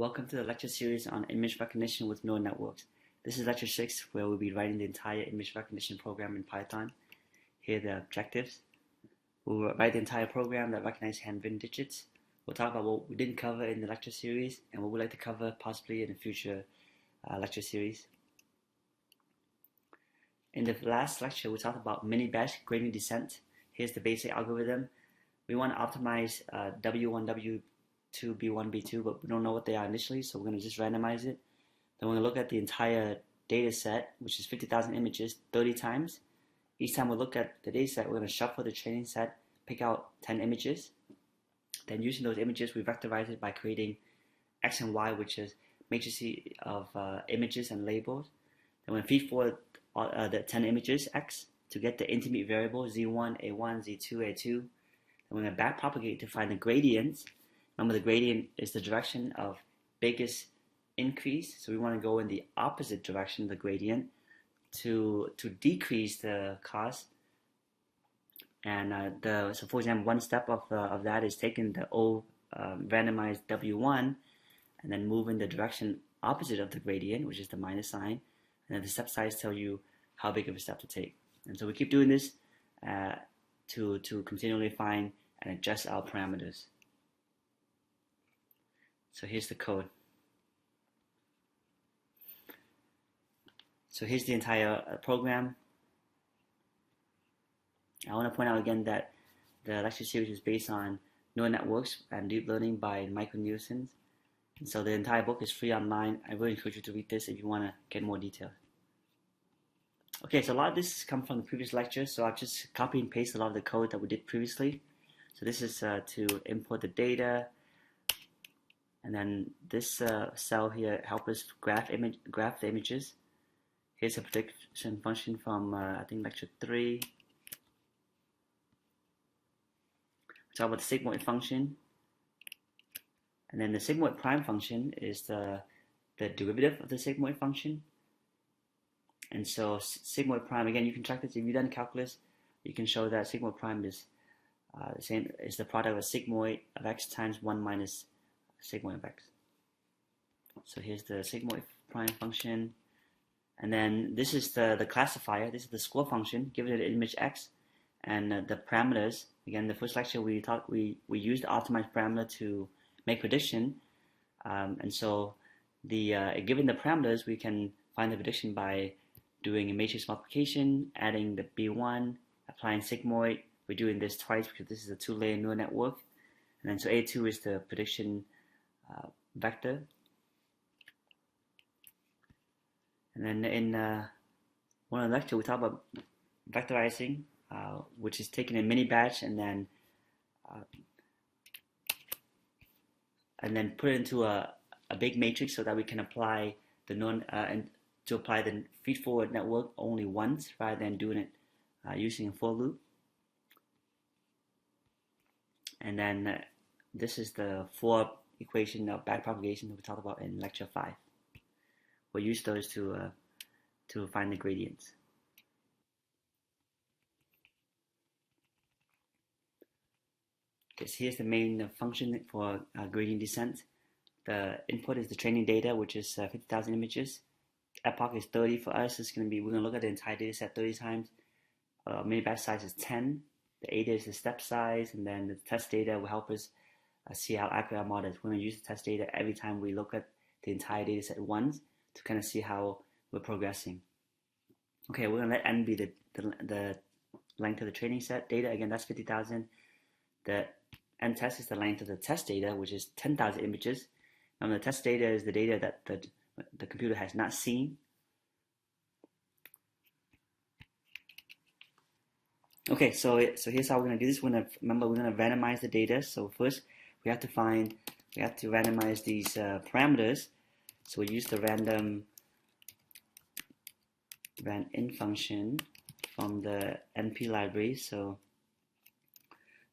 Welcome to the lecture series on image recognition with neural networks. This is lecture 6, where we'll be writing the entire image recognition program in Python. Here are the objectives. We'll write the entire program that recognizes handwritten digits. We'll talk about what we didn't cover in the lecture series and what we'd like to cover possibly in a future lecture series. In the last lecture, we talked about mini-batch gradient descent. Here's the basic algorithm. We want to optimize W1, W2, B1, B2, but we don't know what they are initially, so we're going to just randomize it. Then we're going to look at the entire data set, which is 50,000 images, 30 times. Each time we look at the data set, we're going to shuffle the training set, pick out 10 images. Then using those images, we vectorize it by creating X and Y, which is matrices of images and labels. Then we're going to feed forward the 10 images, X, to get the intermediate variable, Z1, A1, Z2, A2. Then we're going to backpropagate to find the gradients. Remember, the gradient is the direction of biggest increase, so we want to go in the opposite direction of the gradient to decrease the cost. And so for example, one step of that is taking the old randomized W1 and then moving the direction opposite of the gradient, which is the minus sign, and then the step size tell you how big of a step to take. And so we keep doing this to continually find and adjust our parameters. So here's the code. So here's the entire program. I want to point out again that the lecture series is based on neural networks and deep learning by Michael Nielsen. And so the entire book is free online. I really encourage you to read this if you want to get more details. Okay, so a lot of this comes from the previous lecture, so I've just copy and paste a lot of the code that we did previously. So this is to import the data, and then this cell here help us graph the images. Here's a prediction function from I think lecture 3. We talk about the sigmoid function, and then the sigmoid prime function is the derivative of the sigmoid function. And so sigmoid prime, again, you can track this if you've done calculus. You can show that sigmoid prime is the same is the product of sigmoid of x times 1 minus sigmoid of x. So here's the sigmoid prime function, and then this is the classifier. This is the score function given an image x, and the parameters. Again, the first lecture we used the optimized parameter to make prediction, and so given the parameters, we can find the prediction by doing a matrix multiplication, adding the B1, applying sigmoid. We're doing this twice because this is a 2-layer neural network, and then so A2 is the prediction vector. And then in one of the lectures we talk about vectorizing, which is taking a mini batch and then put it into a big matrix so that we can apply the apply the feed forward network only once rather than doing it using a for loop. And then this is the 4 equation of backpropagation that we talked about in lecture 5. We'll use those to find the gradients. Okay, so here's the main function for gradient descent. The input is the training data, which is 50,000 images. Epoch is 30 for us. We're going to look at the entire data set 30 times. Mini batch size is 10. The eta is the step size, and then the test data will help us see how accurate our model is. We're going to use the test data every time we look at the entire data set once to kind of see how we're progressing. Okay, we're going to let n be the length of the training set data. Again, that's 50,000. The n test is the length of the test data, which is 10,000 images. Now, the test data is the data that the computer has not seen. Okay, so here's how we're going to do this. We're going to randomize the data. So first, we have to randomize these parameters. So we use the ran in function from the NP library. So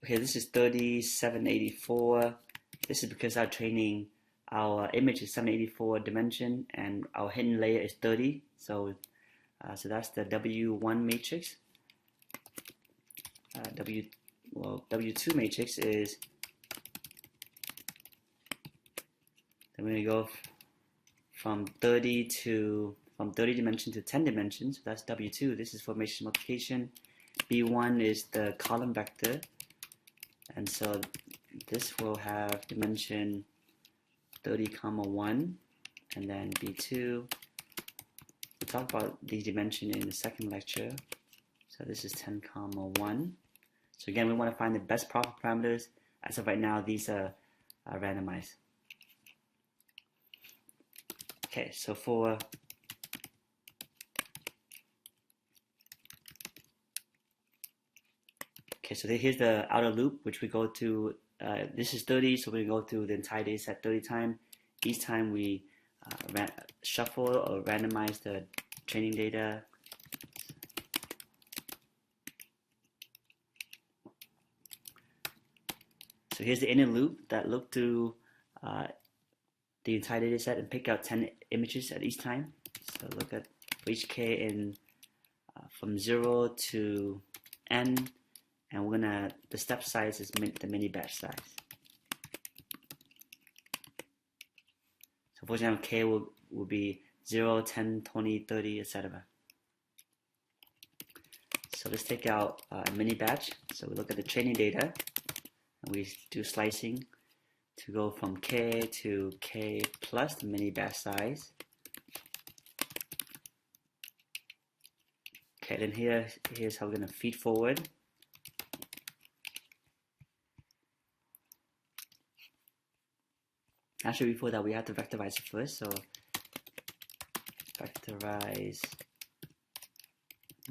okay, this is 3784. This is because our image is 784 dimension and our hidden layer is 30. So that's the W1 matrix. W2 matrix is Then we're going to go from 30 dimension to 10 dimensions. So that's W2. This is for matrix multiplication. B1 is the column vector, and so this will have dimension 30, 1, and then B2. We'll talk about the dimension in the second lecture. So this is 10, 1. So again, we want to find the best proper parameters. As of right now, these are randomized. Okay, so so here's the outer loop, which we go to. This is 30, so we go through the entire data set 30 times. Each time we shuffle or randomize the training data. So here's the inner loop that look through the entire data set and pick out 10 images at each time. So look at for each k in from 0 to n, and the step size is the mini batch size. So for example, k will be 0, 10, 20, 30, etc. So let's take out a mini batch. So we look at the training data, and we do slicing to go from k to k plus the mini batch size. Okay, then here's how we're going to feed forward. Actually, before that, we have to vectorize it first. So vectorize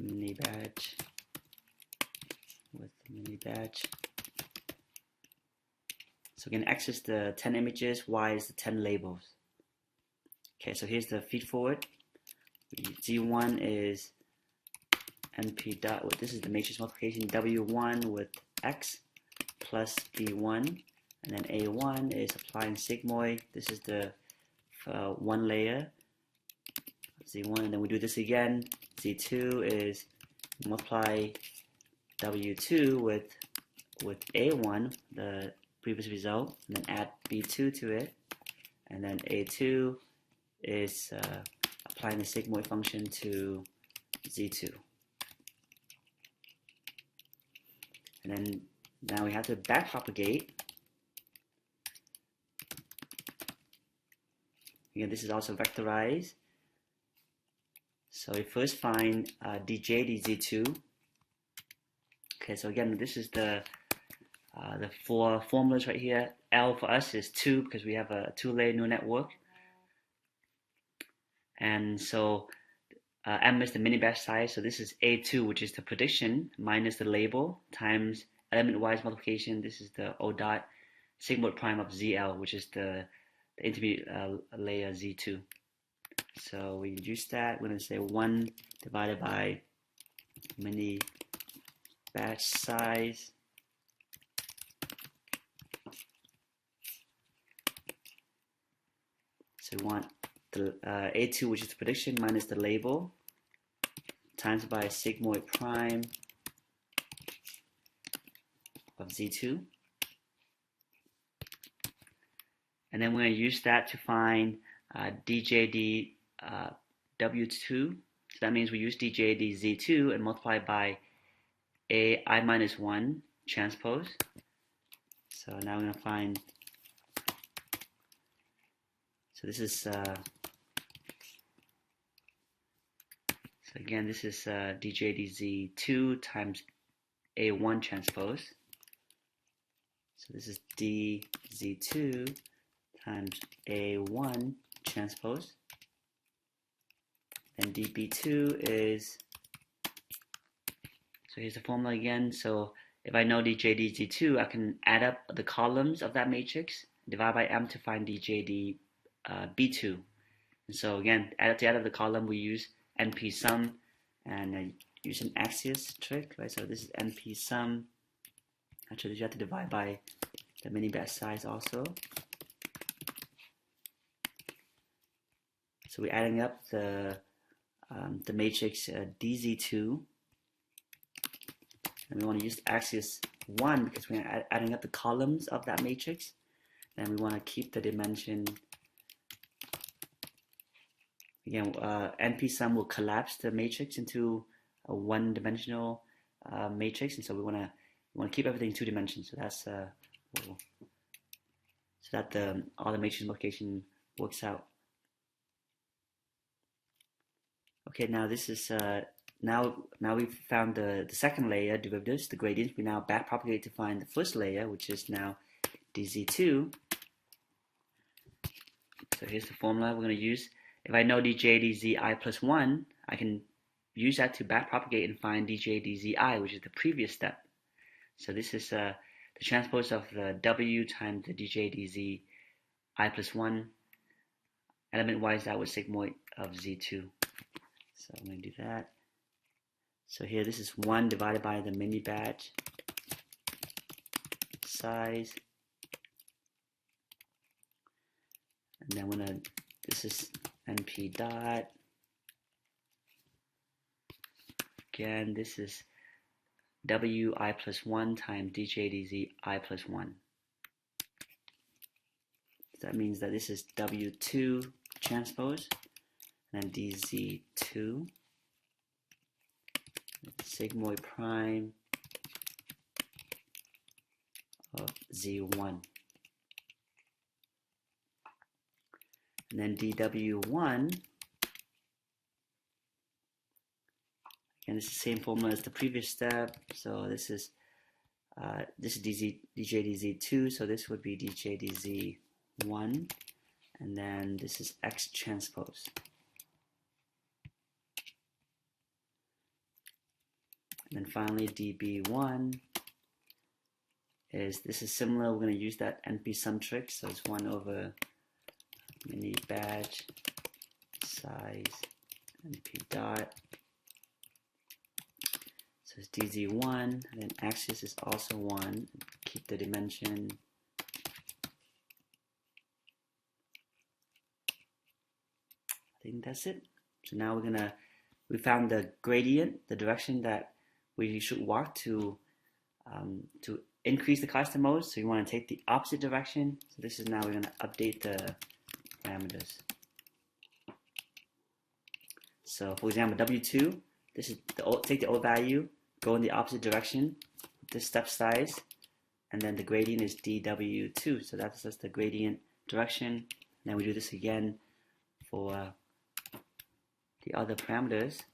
mini batch with mini batch. So again, X is the 10 images, Y is the 10 labels. Okay, so here's the feed forward. Z1 is NP dot, this is the matrix multiplication, W1 with X plus B1, and then A1 is applying sigmoid. This is the one layer, Z1, and then we do this again. Z2 is multiply W2 with A1, the previous result, and then add B2 to it, and then A2 is applying the sigmoid function to Z2. And then now we have to backpropagate. Again, this is also vectorized. So we first find DJ DZ2. Okay, so again, this is the four formulas right here. L for us is 2 because we have a 2-layer neural network. And so M is the mini batch size. So this is A2, which is the prediction minus the label times element-wise multiplication. This is the O dot sigmoid prime of ZL, which is the intermediate layer Z2. So we use that. We're going to say 1 divided by mini batch size. So we want the A2, which is the prediction, minus the label, times by sigmoid prime of Z2. And then we're going to use that to find DJD W2. So that means we use DJD Z2 and multiply by I minus 1 transpose. So now we're going to find, so this is, so again, this is DJD Z2 times A1 transpose. So this is DZ2 times A1 transpose. And DB2 is, so here's the formula again. So if I know DJDZ2, I can add up the columns of that matrix, divide by M to find DJD B2. And so again, to add up the column, we use NP sum and use an Axios trick, right? So this is NP sum. Actually, you have to divide by the mini batch size also. So we're adding up the matrix DZ2, and we want to use Axios 1 because we're adding up the columns of that matrix, and we want to keep the dimension Again, NP-sum will collapse the matrix into a one-dimensional matrix, and so we want to keep everything in 2 dimensions. So that's so that all the matrix multiplication works out. Okay, now this is now we've found the second layer derivatives, the gradients. We now backpropagate to find the first layer, which is now dz2. So here's the formula we're going to use. If I know dj dzi plus 1, I can use that to backpropagate and find dj dzi, which is the previous step. So this is the transpose of the w times the dj dzi plus 1. Element-wise, that was sigmoid of z2. So I'm going to do that. So here, this is 1 divided by the mini batch size. And then this is NP dot. Again, this is WI plus 1 times DJ DZ I plus 1. So that means that this is W2 transpose, and then DZ2, sigmoid prime of Z1. And then DW1, again, it's the same formula as the previous step. So this is DJDZ2, so this would be DJDZ1, and then this is X transpose. And then finally DB1 this is similar. We're going to use that NP sum trick, so it's 1 over mini batch size NP dot. So it's DZ1, and then axis is also 1. Keep the dimension. I think that's it. So now we found the gradient, the direction that we should walk to increase the cluster modes. So you want to take the opposite direction. So this is now we're going to update the parameters. So for example, W2, this is take the old value, go in the opposite direction, this step size, and then the gradient is dW2. So that's just the gradient direction. And then we do this again for the other parameters.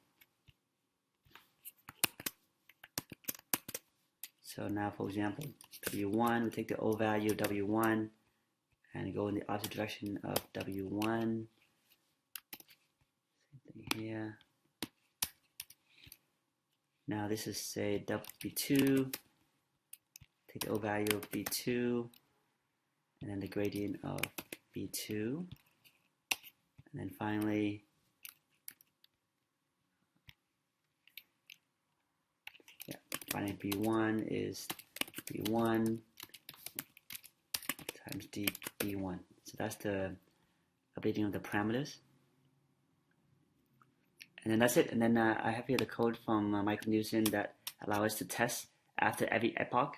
So now, for example, W1, we take the old value of W1 and go in the opposite direction of W1. Same thing here. Now this is, say, B2. Take the old value of B2, and then the gradient of B2. And then finally, finding B1 is B1 times DB1. So that's the updating of the parameters. And then that's it. And then I have here the code from Michael Newson that allows us to test after every epoch.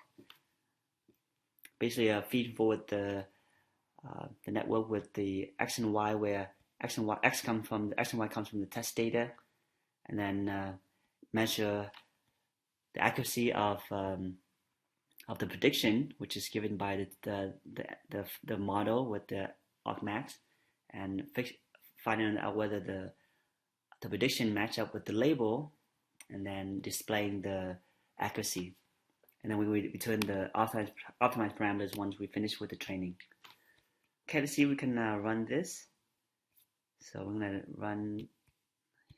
Basically, feed forward the network with the x and y, where x and y comes from the test data, and then measure the accuracy of the prediction, which is given by the model with the argmax, and finding out whether the prediction match up with the label, and then displaying the accuracy. And then we return the optimized parameters once we finish with the training. Okay, let's see if we can run this. So we're gonna run.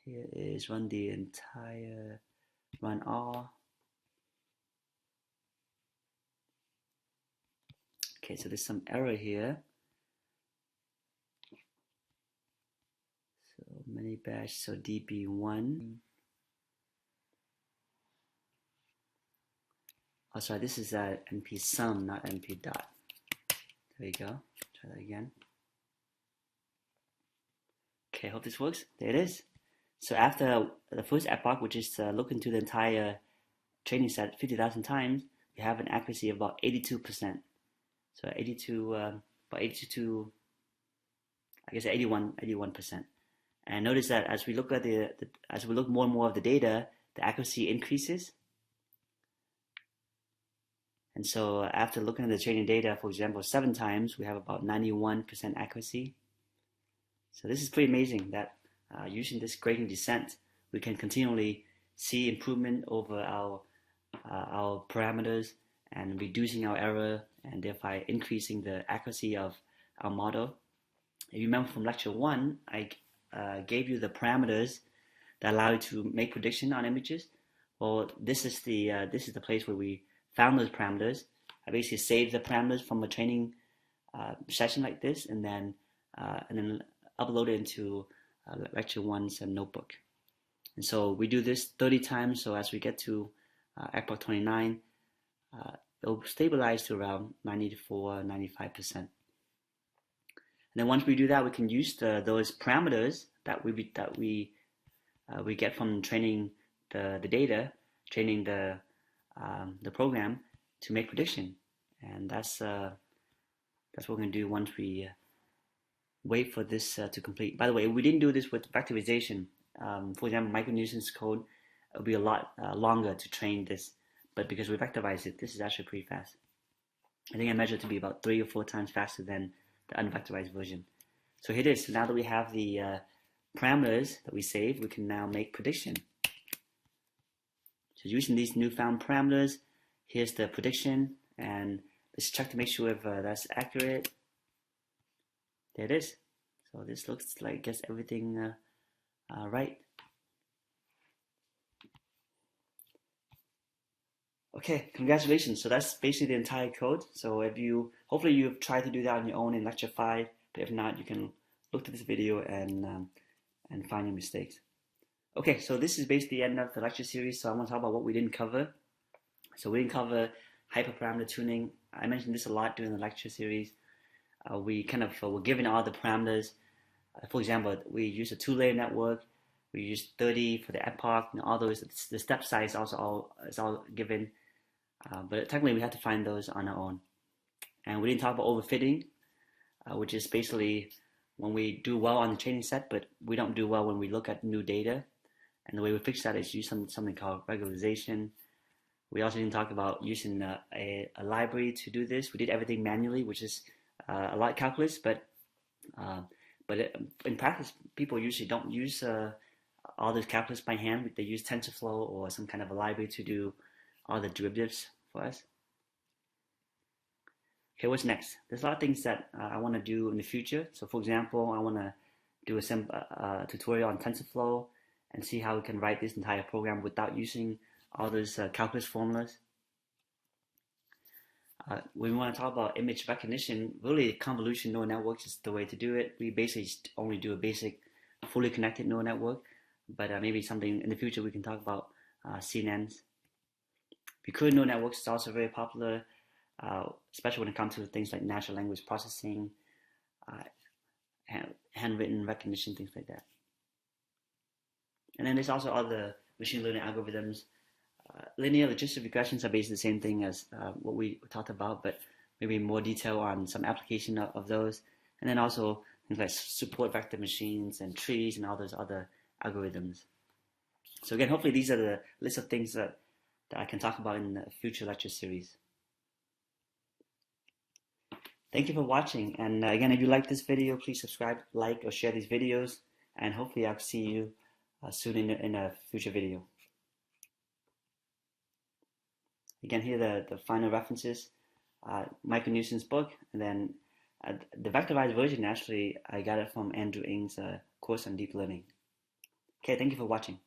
Here is run the entire run all. Okay, so there's some error here. So mini batch, so DB1. Oh, sorry, this is NP sum, not NP dot. There we go. Try that again. Okay, hope this works. There it is. So after the first epoch, which is look into the entire training set 50,000 times, we have an accuracy of about 82%. So 81%. And notice that as we look at as we look more and more of the data, the accuracy increases. And so after looking at the training data, for example, 7 times, we have about 91% accuracy. So this is pretty amazing that using this gradient descent, we can continually see improvement over our parameters and reducing our error and thereby increasing the accuracy of our model. If you remember from lecture 1, I gave you the parameters that allow you to make prediction on images. Well, this is the place where we found those parameters. I basically saved the parameters from a training session like this, and then upload it into lecture 1's notebook. And so we do this 30 times. So as we get to ECMAR 29, it'll stabilize to around 94, 95%. And then once we do that, we can use those parameters that we get from training the data, training the program to make prediction. And that's what we're going to do once we wait for this to complete. By the way, we didn't do this with vectorization. For example, Michael Newton's code will be a lot longer to train this, but because we vectorized it, this is actually pretty fast. I think I measured it to be about 3 or 4 times faster than the unvectorized version. So here it is. So now that we have the parameters that we saved, we can now make prediction. So using these newfound parameters, here's the prediction, and let's check to make sure if that's accurate. There it is. So this looks like gets everything right. Okay, congratulations. So that's basically the entire code. So hopefully you've tried to do that on your own in lecture 5, but if not, you can look at this video and find your mistakes. Okay, so this is basically the end of the lecture series. So I want to talk about what we didn't cover. So we didn't cover hyperparameter tuning. I mentioned this a lot during the lecture series. We kind of were given all the parameters. For example, we used a 2-layer network. We used 30 for the epoch, and all those. The step size also is all given. But technically, we had to find those on our own. And we didn't talk about overfitting, which is basically when we do well on the training set, but we don't do well when we look at new data. And the way we fix that is use something called regularization. We also didn't talk about using a library to do this. We did everything manually, which is a lot of calculus, but in practice, people usually don't use all this calculus by hand. They use TensorFlow or some kind of a library to do all the derivatives for us. Okay, what's next? There's a lot of things that I want to do in the future. So for example, I want to do a tutorial on TensorFlow and see how we can write this entire program without using all those calculus formulas. When we want to talk about image recognition, really convolution neural networks is the way to do it. We basically only do a basic fully connected neural network, but maybe something in the future we can talk about CNNs. Recurrent neural networks is also very popular, especially when it comes to things like natural language processing, handwritten recognition, things like that. And then there's also other machine learning algorithms. Linear logistic regressions are basically the same thing as what we talked about, but maybe more detail on some application of those. And then also things like support vector machines and trees and all those other algorithms. So again, hopefully these are the list of things that I can talk about in the future lecture series. Thank you for watching. And again, if you like this video, please subscribe, like, or share these videos. And hopefully I'll see you soon in a future video. Again, here are the final references, Michael Newton's book, and then the vectorized version, actually, I got it from Andrew Ng's course on deep learning. Okay, thank you for watching.